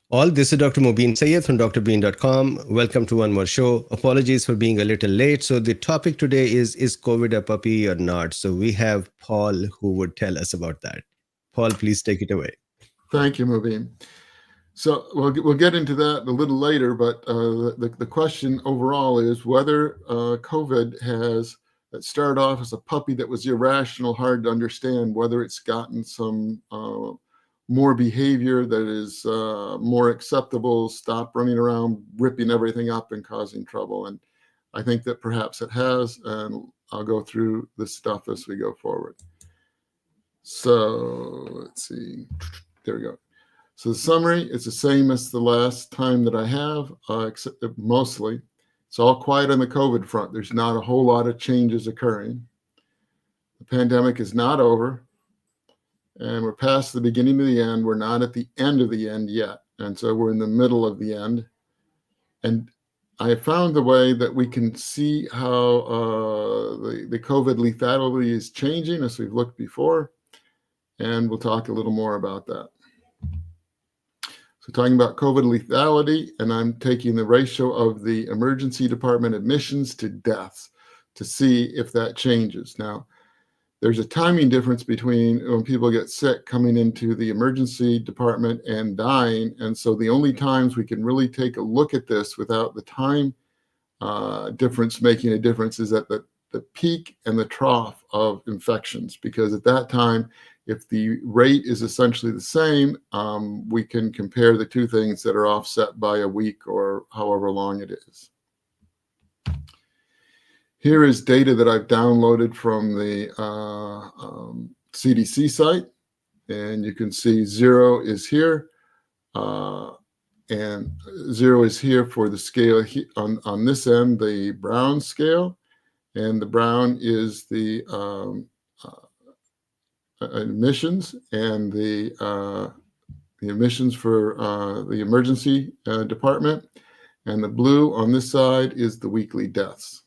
All, this is Dr. Mobeen Sayed from Drbeen.com. Welcome to one more show. Apologies for being a little late. So the topic today is COVID a puppy or not? So we have Paul who would tell us about that. Paul, please take it away. Thank you, Mubin. So we'll get into that a little later, but the question overall is whether COVID has it started off as a puppy that was irrational, hard to understand, whether it's gotten some more behavior that is more acceptable, stop running around, ripping everything up and causing trouble. And I think that perhaps it has, and I'll go through the stuff as we go forward. So let's see. There we go. So the summary is the same as the last time that I have, except mostly. It's all quiet on the COVID front. There's not a whole lot of changes occurring. The pandemic is not over, and we're past the beginning of the end. We're not at the end of the end yet, and so we're in the middle of the end. And I found the way that we can see how the COVID lethality is changing as we've looked before, and we'll talk a little more about that. So talking about COVID lethality, and I'm taking the ratio of the emergency department admissions to deaths to see if that changes. Now, there's a timing difference between when people get sick coming into the emergency department and dying. And so the only times we can really take a look at this without the time difference making a difference is at the peak and the trough of infections, because at that time, if the rate is essentially the same, we can compare the two things that are offset by a week or however long it is. Here is data that I've downloaded from the CDC site, and you can see 0 is here, and 0 is here for the scale on this end, the brown scale, and the brown is the admissions, and the admissions for the emergency department, and the blue on this side is the weekly deaths.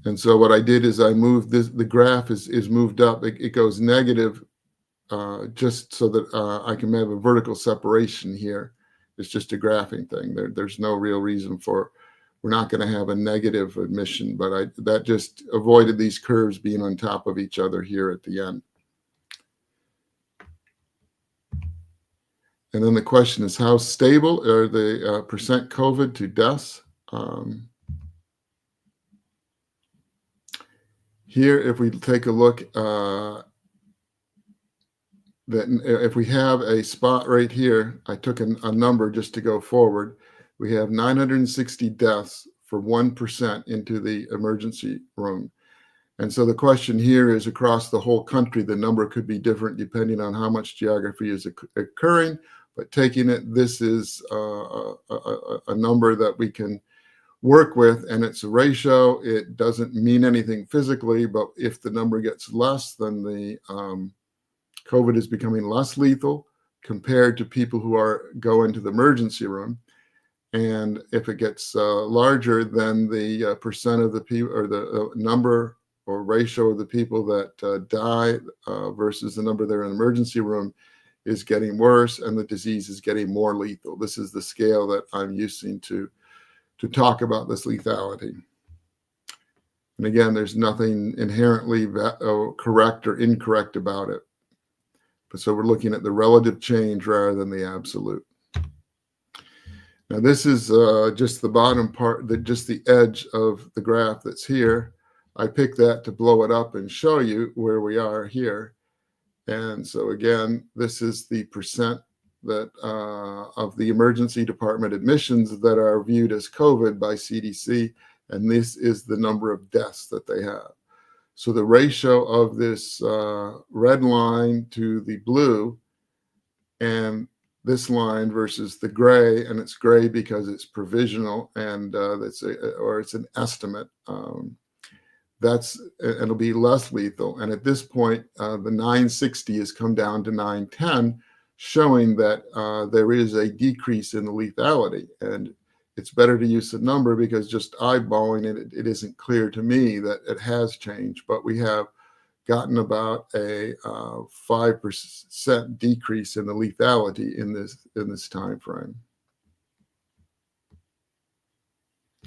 And so what I did is I moved this, the graph is moved up. It goes negative just so that I can have a vertical separation here. It's just a graphing thing. There's no real reason for, we're not going to have a negative admission, but that just avoided these curves being on top of each other here at the end. And then the question is, how stable are the percent COVID to deaths? Here, if we take a look, that if we have a spot right here, I took a number just to go forward. We have 960 deaths for 1% into the emergency room. And so the question here is, across the whole country, the number could be different depending on how much geography is occurring. But taking it, this is a number that we can work with, and it's a ratio. It doesn't mean anything physically, but if the number gets less, then the COVID is becoming less lethal compared to people who go into the emergency room. And if it gets larger, then the percent of the people, or the number or ratio of the people that die versus the number that are in the emergency room, is getting worse, and the disease is getting more lethal. This is the scale that I'm using to talk about this lethality. And again, there's nothing inherently correct or incorrect about it. But so we're looking at the relative change rather than the absolute. Now this is just the bottom part, just the edge of the graph that's here. I picked that to blow it up and show you where we are here. And so again, this is the percent that of the emergency department admissions that are viewed as COVID by CDC, and this is the number of deaths that they have. So the ratio of this red line to the blue, and this line versus the gray, and it's gray because it's provisional, and it's an estimate. It'll be less lethal. And at this point, the 960 has come down to 910, showing that there is a decrease in the lethality. And it's better to use the number, because just eyeballing it, it isn't clear to me that it has changed. But we have gotten about a 5% decrease in the lethality in this time frame.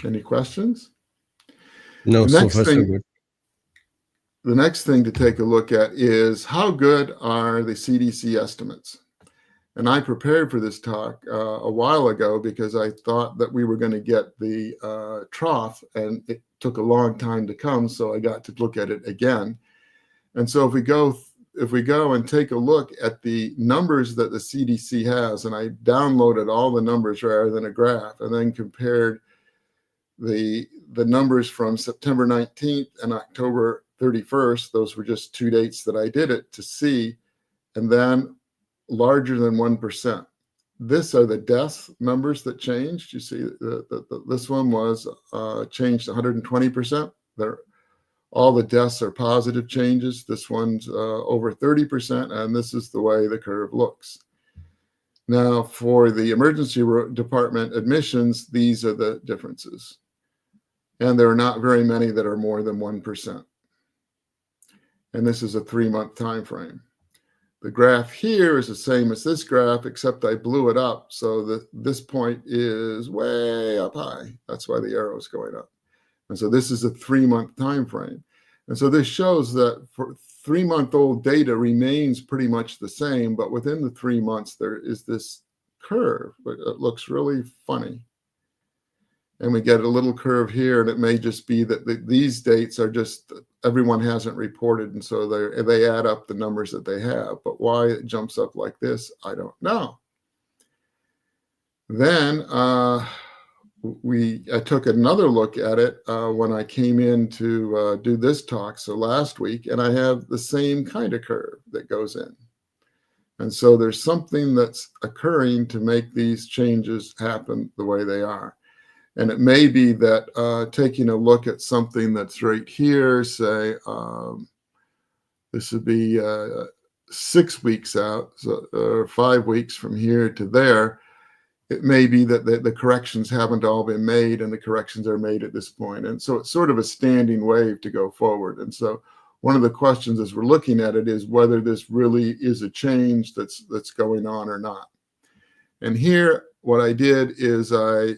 Any questions? No, The so next far so thing, good. the next thing to take a look at is how good are the CDC estimates? And I prepared for this talk a while ago because I thought that we were going to get the trough, and it took a long time to come, so I got to look at it again. And so if we go and take a look at the numbers that the CDC has, and I downloaded all the numbers rather than a graph, and then compared the numbers from September 19th and October 31st, those were just 2 dates that I did it to see, and then larger than 1%. This are the death numbers that changed. You see, this one was changed 120%. All the deaths are positive changes. This one's over 30%, and this is the way the curve looks. Now, for the emergency department admissions, these are the differences. And there are not very many that are more than 1%. And this is a 3-month time frame. The graph here is the same as this graph, except I blew it up so that this point is way up high. That's why the arrow is going up. And so this is a 3-month time frame. And so this shows that for 3-month-old data remains pretty much the same, but within the 3 months, there is this curve. It looks really funny. And we get a little curve here, and it may just be that these dates are just, everyone hasn't reported, and so they add up the numbers that they have. But why it jumps up like this, I don't know. Then I took another look at it when I came in to do this talk, so last week, and I have the same kind of curve that goes in. And so there's something that's occurring to make these changes happen the way they are. And it may be that taking a look at something that's right here, say, this would be 6 weeks out, so, or 5 weeks from here to there, it may be that the corrections haven't all been made and the corrections are made at this point. And so it's sort of a standing wave to go forward. And so one of the questions as we're looking at it is whether this really is a change that's going on or not. And here, what I did is I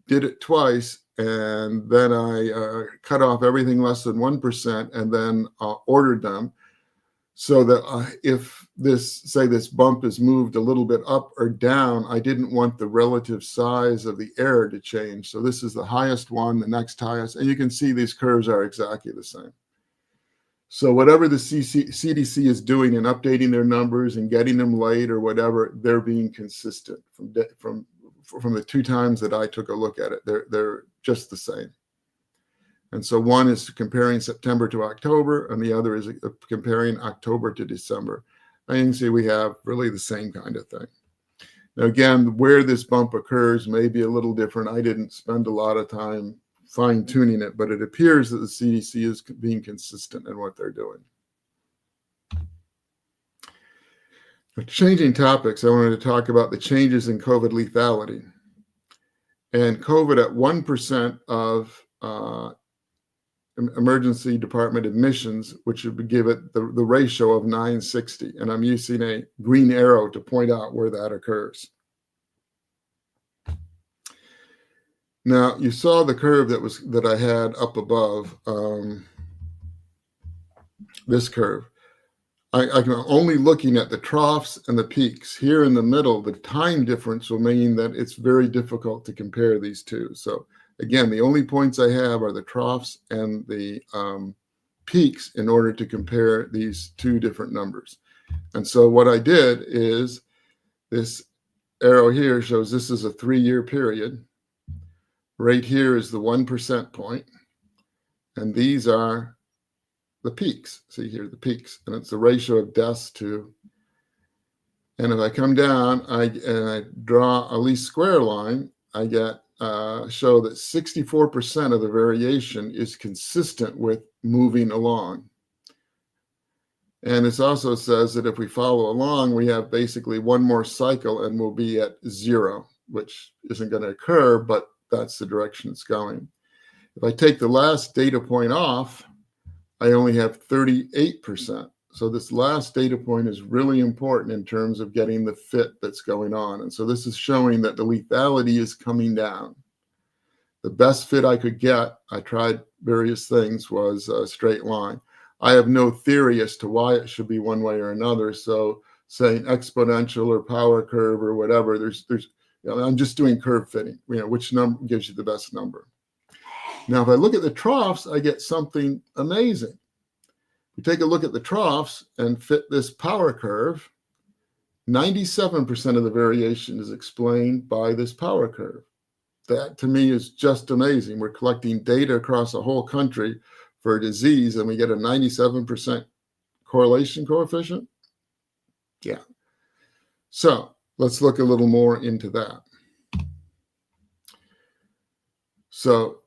did it twice, and then I cut off everything less than 1% and then ordered them so that if this bump is moved a little bit up or down, I didn't want the relative size of the error to change. So this is the highest one, the next highest, and you can see these curves are exactly the same. So whatever the CDC is doing in updating their numbers and getting them late or whatever, they're being consistent from the 2 times that I took a look at it. They're just the same. And so one is comparing September to October, and the other is comparing October to December. And you can see we have really the same kind of thing. Now, again, where this bump occurs may be a little different. I didn't spend a lot of time fine-tuning it, but it appears that the CDC is being consistent in what they're doing. Changing topics, I wanted to talk about the changes in COVID lethality. And COVID at 1% of emergency department admissions, which would give it the ratio of 960. And I'm using a green arrow to point out where that occurs. Now, you saw the curve that I had up above, this curve. I'm only looking at the troughs and the peaks. Here in the middle, the time difference will mean that it's very difficult to compare these two. So again, the only points I have are the troughs and the peaks in order to compare these 2 different numbers. And so what I did is this arrow here shows this is a 3-year period. Right here is the 1% point. And these are the peaks. See here, the peaks. And it's the ratio of deaths to, and if I come down and I draw a least square line, I get show that 64% of the variation is consistent with moving along. And this also says that if we follow along, we have basically one more cycle and we'll be at 0, which isn't going to occur, but that's the direction it's going. If I take the last data point off, I only have 38%. So this last data point is really important in terms of getting the fit that's going on. And so this is showing that the lethality is coming down. The best fit I could get, I tried various things, was a straight line. I have no theory as to why it should be one way or another. So saying exponential or power curve or whatever, I'm just doing curve fitting, which number gives you the best number. Now, if I look at the troughs, I get something amazing. You take a look at the troughs and fit this power curve, 97% of the variation is explained by this power curve. That to me is just amazing. We're collecting data across a whole country for a disease and we get a 97% correlation coefficient. Yeah. So let's look a little more into that. So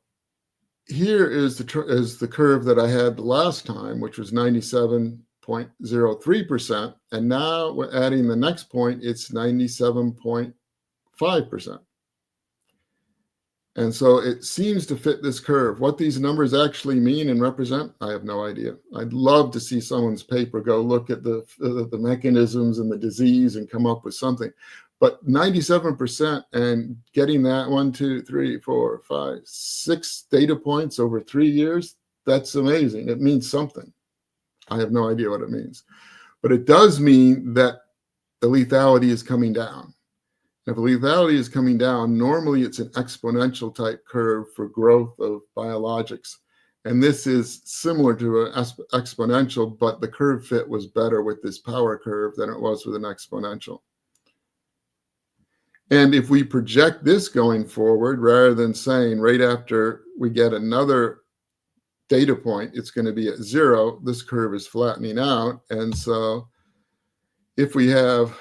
here is the curve that I had the last time, which was 97.03%. And now we're adding the next point, it's 97.5%. And so it seems to fit this curve. What these numbers actually mean and represent, I have no idea. I'd love to see someone's paper go look at the mechanisms and the disease and come up with something. But 97% and getting that 1, 2, 3, 4, 5, 6 data points over 3 years, that's amazing. It means something. I have no idea what it means. But it does mean that the lethality is coming down. If the lethality is coming down, normally it's an exponential type curve for growth of biologics. And this is similar to an exponential, but the curve fit was better with this power curve than it was with an exponential. And if we project this going forward, rather than saying right after we get another data point, it's going to be at 0, this curve is flattening out. And so if we have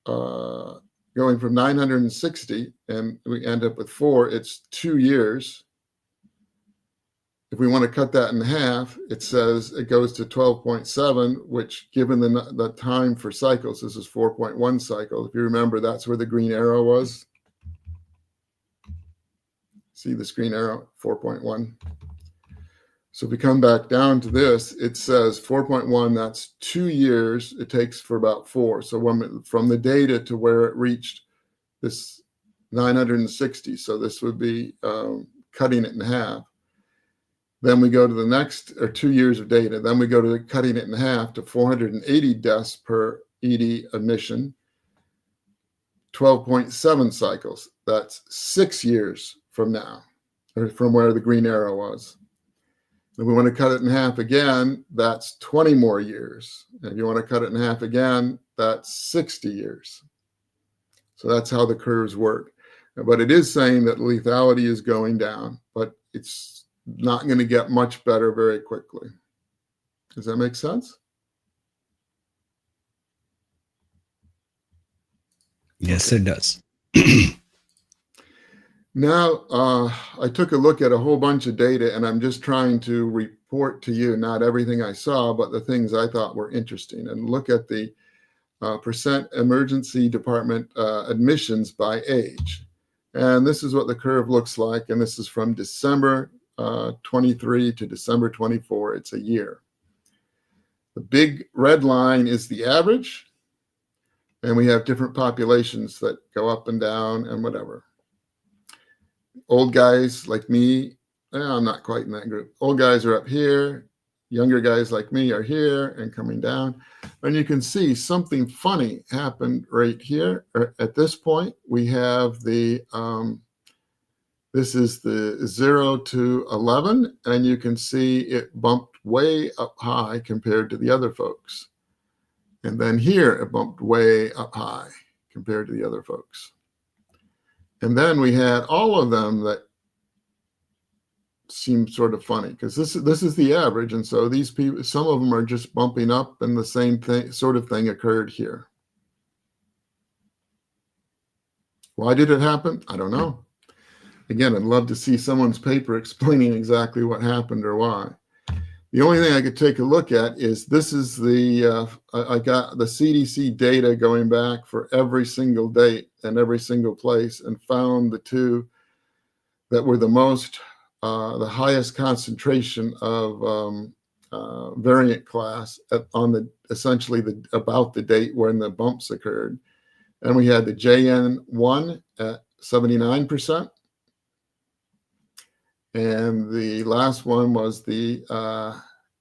going from 960 and we end up with 4, it's 2 years. If we want to cut that in half, it says it goes to 12.7, which given the time for cycles, this is 4.1 cycle. If you remember, that's where the green arrow was. See this green arrow, 4.1. So if we come back down to this, it says 4.1, that's 2 years. It takes for about 4. So from the data to where it reached this 960, so this would be cutting it in half. Then we go to the next, or 2 years of data. Then we go to cutting it in half to 480 deaths per ED admission, 12.7 cycles. That's 6 years from now, or from where the green arrow was. If we want to cut it in half again, that's 20 more years. And if you want to cut it in half again, that's 60 years. So that's how the curves work. But it is saying that lethality is going down, but it's not going to get much better very quickly. Does that make sense? Yes, Okay. it does. Now, I took a look at a whole bunch of data, and I'm just trying to report to you, not everything I saw, but the things I thought were interesting, and look at the percent emergency department admissions by age. And this is what the curve looks like, and this is from December 23 to December 24. It's a year. The big red line is the average, and we have different populations that go up and down and whatever. Old guys like me, I'm not quite in that group. Old guys are up here. Younger guys like me are here and coming down. And you can see something funny happened right here. At this point, we have the, this is the 0 to 11, and you can see it bumped way up high compared to the other folks. And then here, it bumped way up high compared to the other folks. And then we had all of them that seemed sort of funny because this is the average. And so these people, some of them are just bumping up, and the same thing, sort of thing occurred here. Why did it happen? I don't know. Again, I'd love to see someone's paper explaining exactly what happened or why. The only thing I could take a look at is this is the, I got the CDC data going back for every single date and every single place, and found the two that were the most, the highest concentration of variant class on the essentially about the date when the bumps occurred. And we had the JN1 at 79%. And the last one was the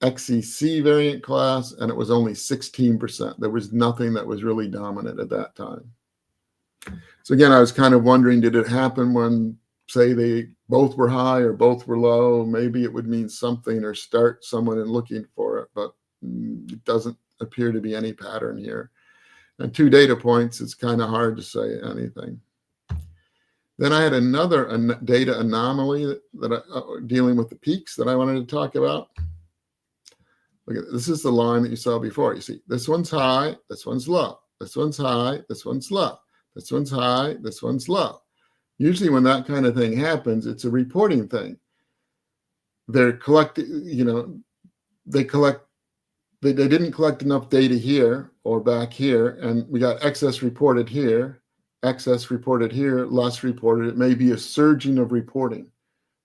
XEC variant class, and it was only 16%. There was nothing that was really dominant at that time. So again, I was kind of wondering, did it happen when, say, they both were high or both were low? Maybe it would mean something or start someone in looking for it, but it doesn't appear to be any pattern here. And 2 data points, it's kind of hard to say anything. Then I had another data anomaly that dealing with the peaks that I wanted to talk about. Look at this is the line that you saw before. You see, this one's high, this one's low, this one's high, this one's low, this one's high, this one's low. Usually when that kind of thing happens, it's a reporting thing. They're collecting, they didn't collect enough data here or back here, and we got excess reported here, less reported. It may be a surging of reporting.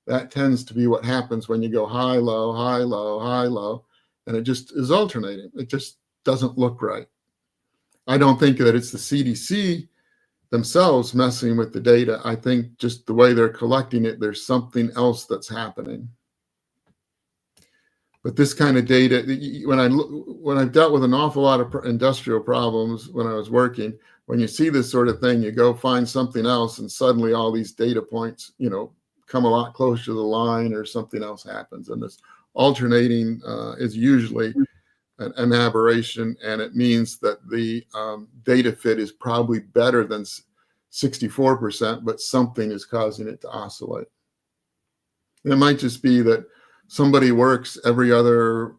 That tends to be what happens when you go high, low, high, low, high, low, and it just is alternating. It just doesn't look right. I don't think that it's the CDC themselves messing with the data. I think just the way they're collecting it, there's something else that's happening. But this kind of data, when I've dealt with an awful lot of industrial problems when I was working, when you see this sort of thing, you go find something else, and suddenly all these data points, come a lot closer to the line, or something else happens. And this alternating is usually an aberration, and it means that the data fit is probably better than 64%, but something is causing it to oscillate. And it might just be that somebody works every other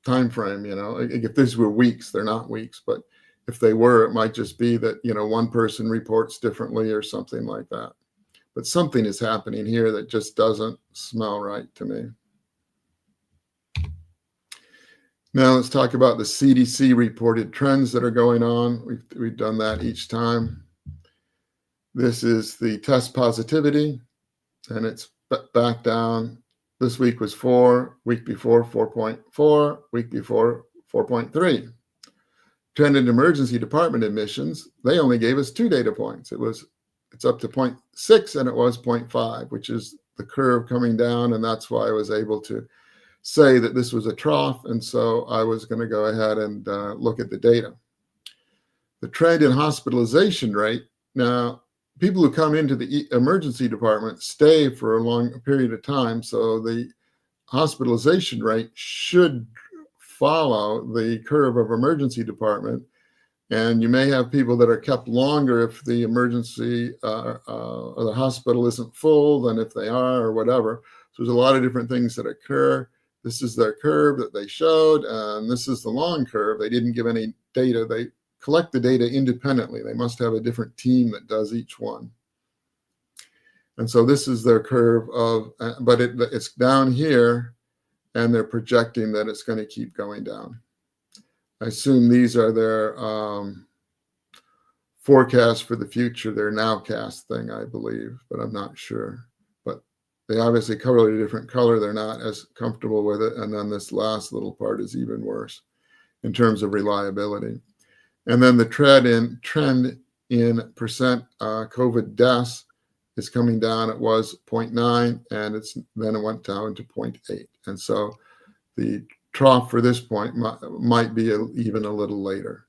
time frame. If these were weeks, they're not weeks, but if they were, it might just be that one person reports differently or something like that. But something is happening here that just doesn't smell right to me. Now let's talk about the CDC reported trends that are going on. We've done that each time. This is the test positivity, and it's back down. This week was 4, week before 4.4, week before 4.3. Trend in emergency department admissions, they only gave us 2 data points. It's up to 0.6 and it was 0.5, which is the curve coming down, and that's why I was able to say that this was a trough, and so I was going to go ahead and look at the data. The trend in hospitalization rate, now people who come into the emergency department stay for a long period of time, so the hospitalization rate should follow the curve of emergency department, and you may have people that are kept longer if the emergency or the hospital isn't full than if they are, or whatever. So there's a lot of different things that occur. This is their curve that they showed, and this is the long curve. They didn't give any data. They collect the data independently. They must have a different team that does each one. And so this is their curve but it's down here, and they're projecting that it's going to keep going down. I assume these are their forecasts for the future, their nowcast thing, I believe, but I'm not sure. But they obviously color it a different color. They're not as comfortable with it. And then this last little part is even worse in terms of reliability. And then the trend in percent COVID deaths is coming down. It was 0.9, and then it went down to 0.8. And so the trough for this point might be even a little later.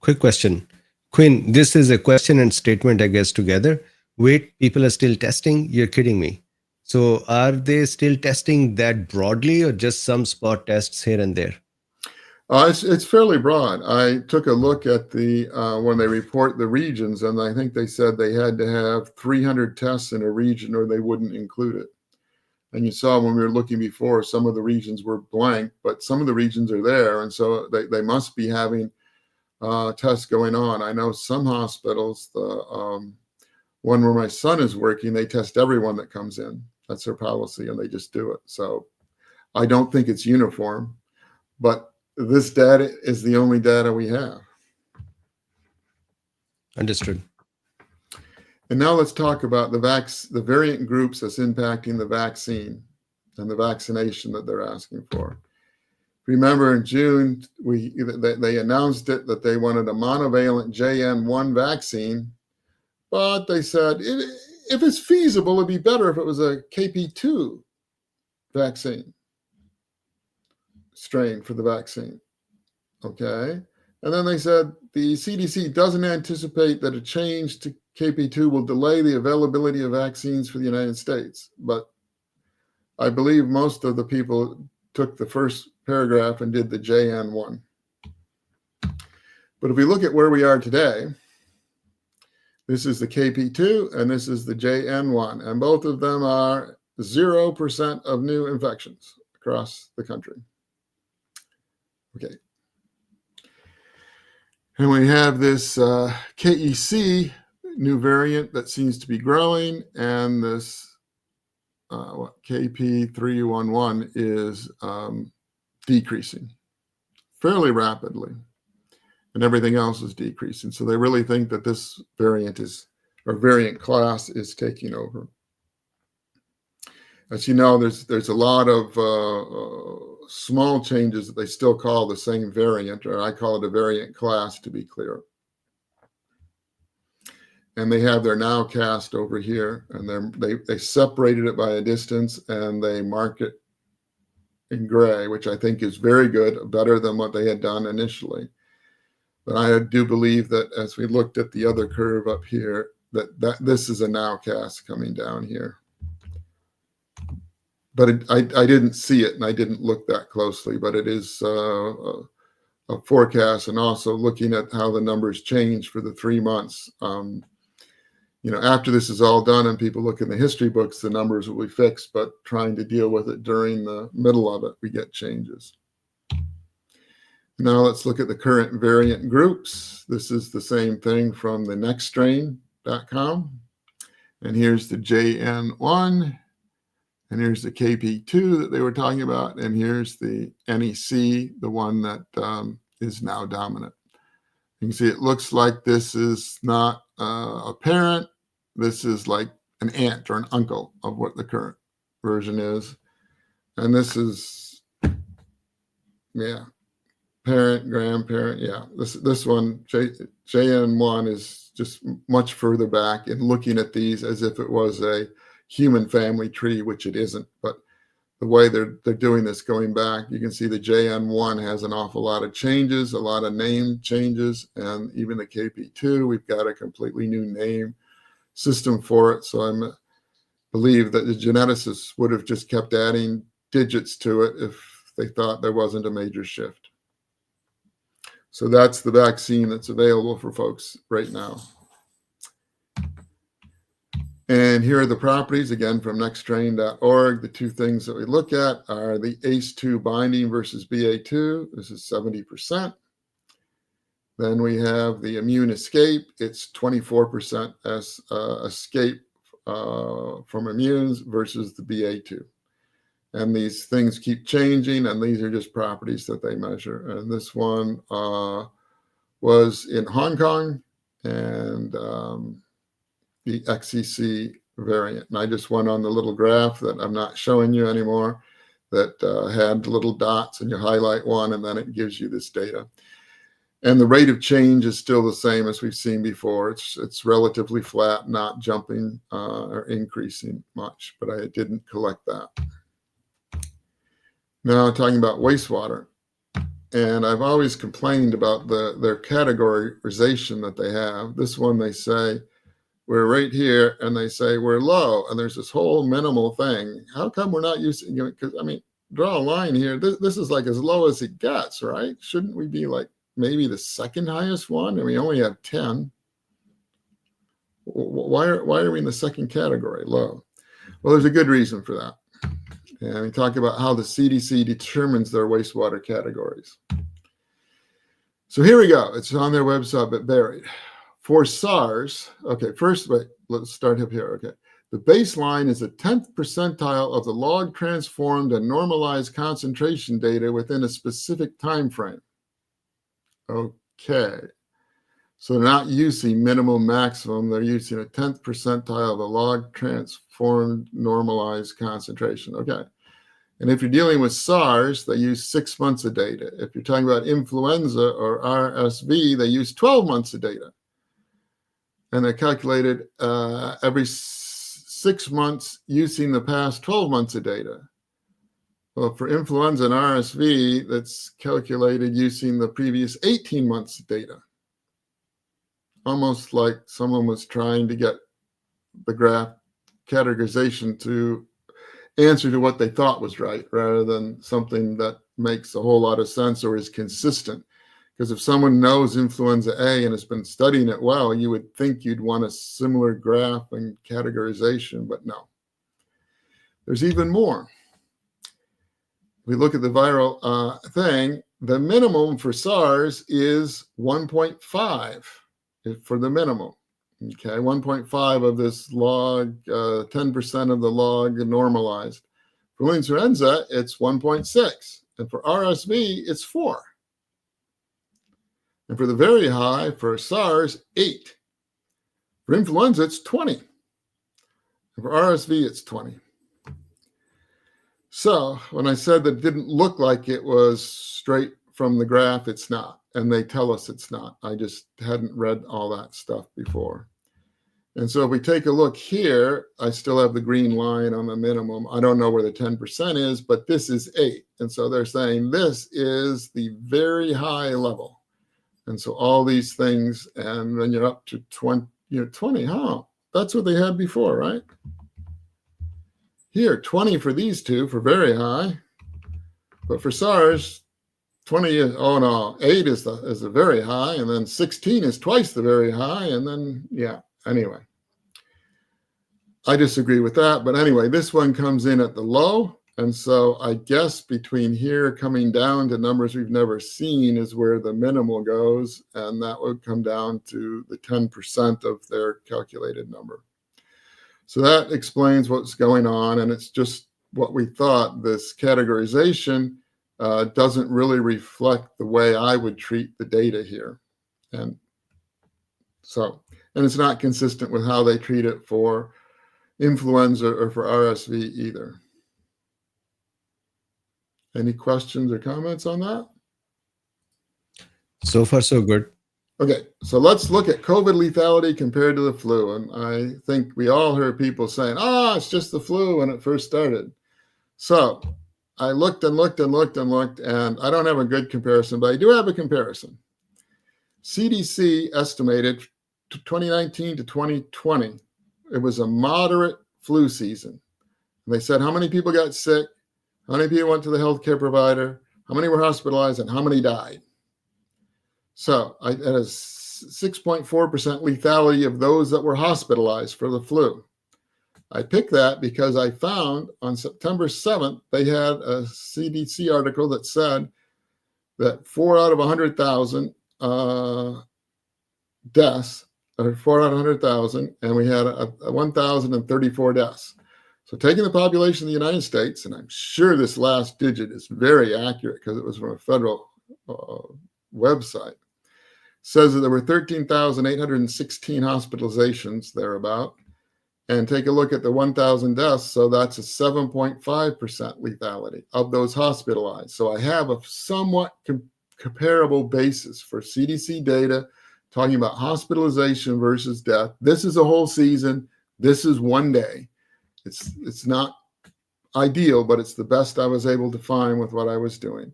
Quick question. Quinn, this is a question and statement, I guess, together. Wait, people are still testing? You're kidding me. So are they still testing that broadly, or just some spot tests here and there? It's fairly broad. I took a look at when they report the regions, and I think they said they had to have 300 tests in a region or they wouldn't include it. And you saw when we were looking before, some of the regions were blank, but some of the regions are there. And so they must be having tests going on. I know some hospitals, the one where my son is working, they test everyone that comes in. That's their policy, and they just do it. So I don't think it's uniform, but this data is the only data we have. Understood. And now let's talk about the variant groups that's impacting the vaccine and the vaccination that they're asking for. Remember in June, they announced it that they wanted a monovalent JN1 vaccine, but they said if it's feasible, it'd be better if it was a KP2 vaccine strain for the vaccine. Okay. And then they said the CDC doesn't anticipate that a change to KP2 will delay the availability of vaccines for the United States. But I believe most of the people took the first paragraph and did the JN1. But if we look at where we are today, this is the KP2 and this is the JN1, and both of them are 0% of new infections across the country. Okay. And we have this KEC new variant that seems to be growing, and this KP311 is decreasing fairly rapidly, and everything else is decreasing. So they really think that this variant variant class is taking over. As you know, there's a lot of small changes that they still call the same variant, or I call it a variant class to be clear. And they have their nowcast over here, and they separated it by a distance, and they mark it in gray, which I think is very good, better than what they had done initially. But I do believe that as we looked at the other curve up here, that this is a nowcast coming down here. But I didn't see it, and I didn't look that closely, but it is a forecast, and also looking at how the numbers change for the 3 months. After this is all done and people look in the history books, the numbers will be fixed, but trying to deal with it during the middle of it, we get changes. Now let's look at the current variant groups. This is the same thing from the nextstrain.com. And here's the JN1. And here's the KP2 that they were talking about. And here's the NEC, the one that is now dominant. You can see it looks like this is not a parent. This is like an aunt or an uncle of what the current version is. And this is, parent, grandparent. This one, JN1, is just much further back in looking at these as if it was a human family tree, which it isn't. But the way they're doing this going back, you can see the JN1 has an awful lot of changes, a lot of name changes, and even the KP2, we've got a completely new name system for it. So I believe that the geneticists would have just kept adding digits to it if they thought there wasn't a major shift. So that's the vaccine that's available for folks right now. And here are the properties, again, from nextstrain.org. The two things that we look at are the ACE2 binding versus BA2. This is 70%. Then we have the immune escape. It's 24% as escape from immunes versus the BA2. And these things keep changing, and these are just properties that they measure. And this one was in Hong Kong, and the XEC variant. And I just went on the little graph that I'm not showing you anymore that had little dots, and you highlight one, and then it gives you this data. And the rate of change is still the same as we've seen before. It's relatively flat, not jumping or increasing much, but I didn't collect that. Now talking about wastewater. And I've always complained about their categorization that they have. This one, they say, we're right here, and they say we're low, and there's this whole minimal thing. How come we're not using it? Because, I mean, draw a line here. This is like as low as it gets, right? Shouldn't we be like maybe the second highest one? And we only have 10. Why are we in the second category, low? Well, there's a good reason for that. And we talk about how the CDC determines their wastewater categories. So here we go. It's on their website, but buried. For SARS, okay, first, wait, let's start up here. Okay. The baseline is a 10th percentile of the log transformed and normalized concentration data within a specific time frame. Okay. So they're not using minimum maximum. They're using a 10th percentile of the log transformed normalized concentration. Okay. And if you're dealing with SARS, they use 6 months of data. If you're talking about influenza or RSV, they use 12 months of data. And they're calculated every 6 months using the past 12 months of data. Well, for influenza and RSV, that's calculated using the previous 18 months of data. Almost like someone was trying to get the graph categorization to answer to what they thought was right, rather than something that makes a whole lot of sense or is consistent. Because if someone knows influenza A and has been studying it well, you would think you'd want a similar graph and categorization, but no. There's even more. We look at the viral thing, the minimum for SARS is 1.5 for the minimum. Okay, 1.5 of this log, 10% of the log normalized. For influenza, it's 1.6. And for RSV, it's 4. And for the very high, for SARS, 8. For influenza, it's 20. And for RSV, it's 20. So when I said that it didn't look like it was straight from the graph, it's not. And they tell us it's not. I just hadn't read all that stuff before. And so if we take a look here, I still have the green line on the minimum. I don't know where the 10% is, but this is 8. And so they're saying this is the very high level. And so all these things, and then you're up to 20, 20, huh? That's what they had before, right? Here, 20 for these two, for very high. But for SARS, 20 is, oh no, 8 is the very high, and then 16 is twice the very high, and then, yeah, anyway. I disagree with that, but anyway, this one comes in at the low, and so I guess between here coming down to numbers we've never seen is where the minimal goes, and that would come down to the 10% of their calculated number. So that explains what's going on, and it's just what we thought. This categorization doesn't really reflect the way I would treat the data here. And it's not consistent with how they treat it for influenza or for RSV either. Any questions or comments on that? So far, so good. Okay, so let's look at COVID lethality compared to the flu. And I think we all heard people saying, it's just the flu when it first started. So I looked and looked and looked and looked, and I don't have a good comparison, but I do have a comparison. CDC estimated 2019 to 2020, it was a moderate flu season. And they said how many people got sick, how many people went to the healthcare provider, how many were hospitalized, and how many died. So I had a 6.4% lethality of those that were hospitalized for the flu. I picked that because I found on September 7th, they had a CDC article that said that 4 out of 100,000 deaths, or 4 out of 100,000, and we had 1,034 deaths. So taking the population of the United States, and I'm sure this last digit is very accurate because it was from a federal website, says that there were 13,816 hospitalizations thereabout. And take a look at the 1,000 deaths. So that's a 7.5% lethality of those hospitalized. So I have a somewhat comparable basis for CDC data talking about hospitalization versus death. This is a whole season. This is one day. It's not ideal, but it's the best I was able to find with what I was doing.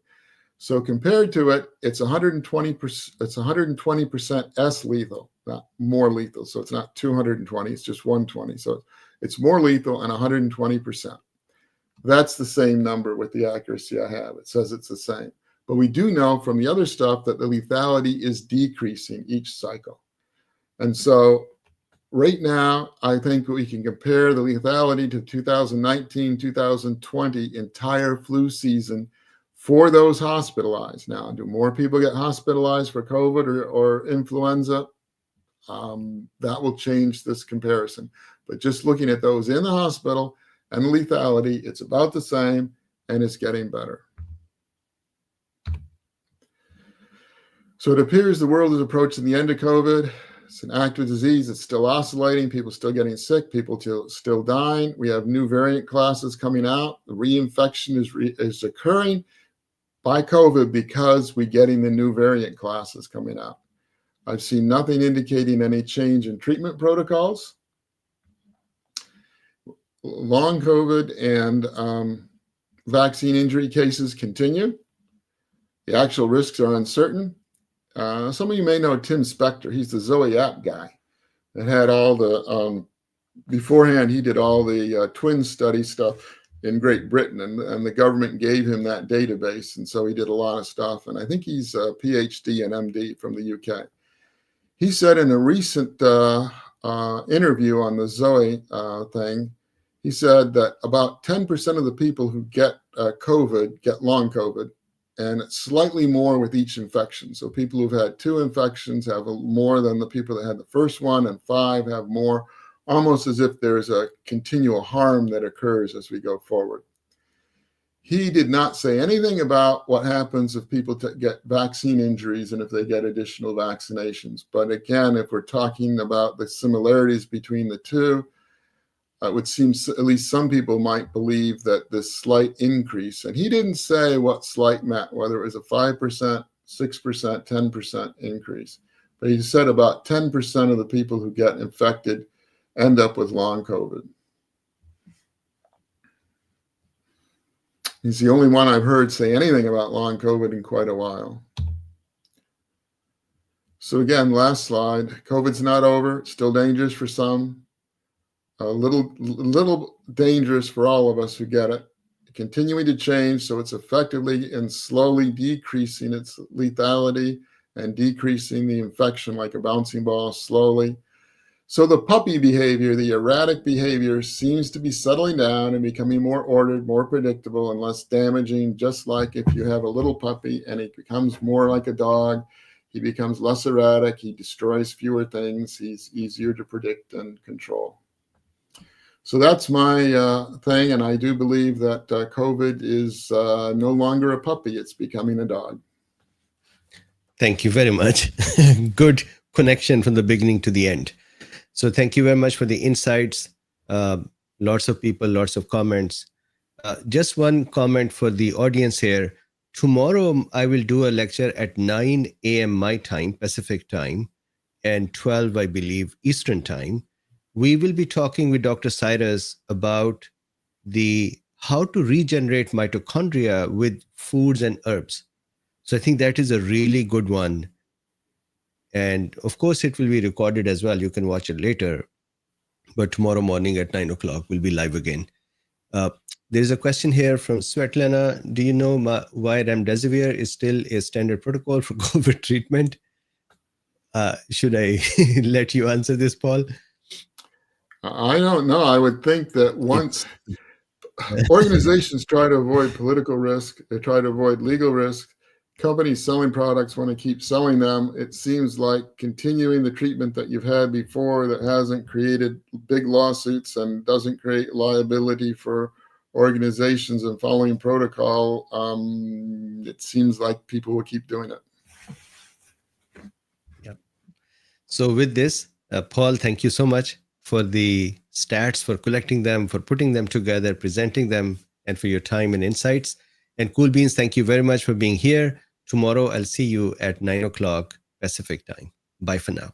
So compared to it, it's 120%. It's 120% S lethal, not more lethal. So it's not 220. It's just 120. So it's more lethal and 120%. That's the same number with the accuracy I have. It says it's the same. But we do know from the other stuff that the lethality is decreasing each cycle. And so right now, I think we can compare the lethality to 2019, 2020 entire flu season for those hospitalized. Now, do more people get hospitalized for COVID or influenza? That will change this comparison. But just looking at those in the hospital and the lethality, it's about the same and it's getting better. So it appears the world is approaching the end of COVID. It's an active disease. It's still oscillating. People still getting sick. People still dying. We have new variant classes coming out. The reinfection is occurring by COVID because we're getting the new variant classes coming out. I've seen nothing indicating any change in treatment protocols. Long COVID and vaccine injury cases continue. The actual risks are uncertain. Some of you may know Tim Spector. He's the Zoe app guy that had all the, beforehand, he did all the twin study stuff in Great Britain, and the government gave him that database. And so he did a lot of stuff. And I think he's a PhD and MD from the UK. He said in a recent interview on the Zoe thing, he said that about 10% of the people who get COVID get long COVID, and it's slightly more with each infection. So people who've had 2 infections have more than the people that had the first one, and 5 have more, almost as if there's a continual harm that occurs as we go forward. He did not say anything about what happens if people get vaccine injuries and if they get additional vaccinations. But again, if we're talking about the similarities between the two, it would seem at least some people might believe that this slight increase, and he didn't say what slight meant, whether it was a 5%, 6%, 10% increase, but he said about 10% of the people who get infected end up with long COVID. He's the only one I've heard say anything about long COVID in quite a while. So again, last slide, COVID's not over, still dangerous for some. A little dangerous for all of us who get it, continuing to change, so it's effectively and slowly decreasing its lethality and decreasing the infection like a bouncing ball slowly. So the puppy behavior, the erratic behavior, seems to be settling down and becoming more ordered, more predictable, and less damaging, just like if you have a little puppy and he becomes more like a dog, he becomes less erratic, he destroys fewer things, he's easier to predict and control. So that's my thing, and I do believe that COVID is no longer a puppy, it's becoming a dog. Thank you very much. Good connection from the beginning to the end. So thank you very much for the insights. Lots of people, lots of comments. Just one comment for the audience here. Tomorrow, I will do a lecture at 9 a.m. my time, Pacific time, and 12, I believe, Eastern time. We will be talking with Dr. Cyrus about how to regenerate mitochondria with foods and herbs. So I think that is a really good one. And of course, it will be recorded as well. You can watch it later. But tomorrow morning at 9 o'clock, we'll be live again. There's a question here from Svetlana. Do you know why remdesivir is still a standard protocol for COVID treatment? Should I let you answer this, Paul? I don't know. I would think that once organizations try to avoid political risk, they try to avoid legal risk, companies selling products want to keep selling them. It seems like continuing the treatment that you've had before that hasn't created big lawsuits and doesn't create liability for organizations and following protocol, it seems like people will keep doing it. Yep. So with this, Paul, thank you so much for the stats, for collecting them, for putting them together, presenting them, and for your time and insights. And Cool Beans, thank you very much for being here. Tomorrow, I'll see you at 9 o'clock Pacific time. Bye for now.